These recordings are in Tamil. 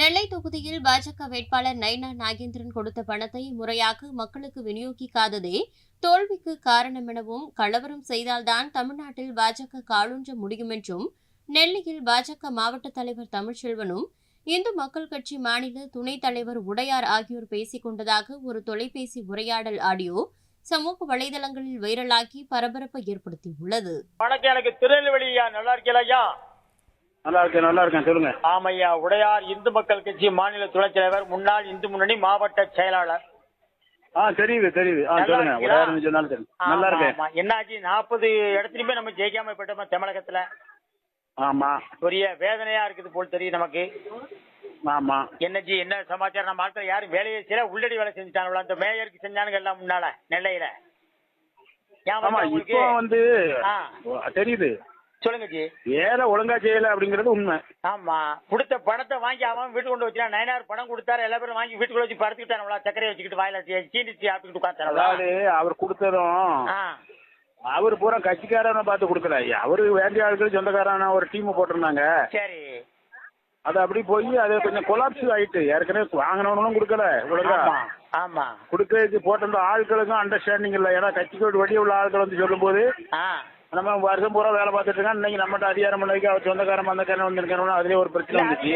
நெல்லை தொகுதியில் பாஜக வேட்பாளர் நைனா நாகேந்திரன் கொடுத்த பணத்தை முறையாக மக்களுக்கு விநியோகிக்காததே தோல்விக்கு காரணம் எனவும், கலவரம் செய்தால்தான் தமிழ்நாட்டில் பாஜக காலூன்ற முடியும் என்றும் நெல்லையில் பாஜக மாவட்ட தலைவர் தமிழ்ச்செல்வனும் இந்து மக்கள் கட்சி மாநில துணைத் தலைவர் உடையார் ஆகியோர் பேசிக் கொண்டதாக ஒரு தொலைபேசி உரையாடல் ஆடியோ சமூக வலைதளங்களில் வைரலாகி பரபரப்பை ஏற்படுத்தியுள்ளது. வணக்கம், எனக்கு திருநெல்வேலியா, நல்லா இருக்கீங்களா? நல்லா இருக்கேன், சொல்லுங்க. ஆமையா, உடையார் இந்து மக்கள் கட்சி மாநில துணைத் தலைவர், முன்னாள் இந்து முன்னணி மாவட்ட செயலாளர். தெரியுது. சொல்லுங்க. உடையார் சொன்னாலும் தெரியும். நல்லா இருக்கேன். என்னாச்சு, 40 இடத்துலயுமே நம்ம ஜெயிக்காம போயிட்டோமா தமிழகத்துல? ஆமா. பெரிய வேதனையா இருக்குது போல் தெரியும் நமக்கு. ஆமா. என்ன சமாச்சாரம்? நம்ம ஆட்கள் யாரும் வேலையை செய்யல, உள்ளடி வேலை செஞ்சுட்டாங்களா? அந்த மேயருக்கு செஞ்சானுங்க எல்லாம் முன்னால நெல்லையில. இப்போ வந்து தெரியுது. சொல்லுங்க ஜி. வேலை ஒழுங்கா செய்யல அப்படிங்கறது உண்மை. ஆமா, கொடுத்த பணத்தை வாங்கி அவன் வீட்டு கொண்டு வச்சா. நயனார் பணம் கொடுத்தாரு, எல்லா பேரும் வாங்கி வீட்டுக்குள்ள வச்சு படுத்துக்கிட்டாங்களா? சக்கரையை வச்சுக்கிட்டு வாயில சீனி சாப்பிட்டுக்கிட்டு உட்காந்துட்டாங்களா? அவர் கொடுத்ததும் அவரு பூரா கட்சிக்காரனை பார்த்து கொடுக்கல. அவரு வேண்டிய ஆட்கள் சொந்தக்காரன ஒரு டீம் போட்டிருந்தாங்க. சரி, அது அப்படி போய் அது கொஞ்சம் கொலாப்ஸ் ஆயிட்டு. ஏற்கனவே வாங்கினவனும் கொடுக்கல ஒழுங்கா. ஆமா, கொடுக்கறதுக்கு போட்டிருந்த ஆட்களுக்கும் அண்டர்ஸ்டாண்டிங் இல்ல. ஏன்னா கட்சிக்கு வழி உள்ள ஆட்கள் வந்து சொல்லும் போது நம்ம வருஷம் பூரா வேலை பார்த்துட்டு இருக்கோம். இன்னைக்கு நம்மகிட்ட அதிகாரம் பண்ணதுக்கு அவர் சொந்தக்காரன் வந்தக்காரன் வந்திருக்காரு. அதுலயே ஒரு பிரச்சனை வந்துச்சு.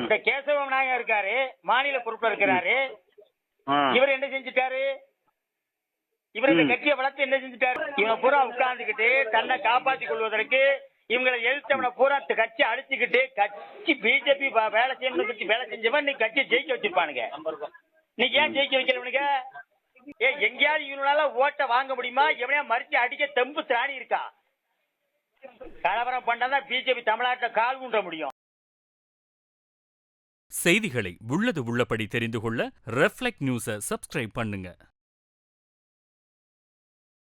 இந்த கேசவ நாயகம் இருக்காரு, மாநில பொறுப்புல இருக்கிறாரு. இவர் என்ன செஞ்சுட்டாரு? இவர் இந்த கட்சியை வளர்த்து என்ன செஞ்சுட்டாரு? இவன் பூரா உட்கார்ந்துக்கிட்டு தன்னை காப்பாற்றிக் கொள்வதற்கு இவங்களை எழுத்தவனை பூரா கட்சி அடிச்சுக்கிட்டு, கட்சி பிஜேபி வேலை செய்யணும் வேலை செஞ்சவன் நீ கட்சியை ஜெயிக்க வச்சிருப்பானுங்க. நீங்க ஏன் ஜெயிக்க வைக்கலவனுங்க? எங்கேயாவது இவனால ஓட்ட வாங்க முடியுமா? எவனையா மறிச்சு அடிக்க தெம்பு திராணி இருக்கா? கலவரம் பண்ணாதான் பிஜேபி தமிழ்நாட்டில் கால் ஊன்ற முடியும். செய்திகளை உள்ளது உள்ளபடி தெரிந்து கொள்ள ரெஃப்ளெக்ட் நியூஸை சப்ஸ்கிரைப் பண்ணுங்க.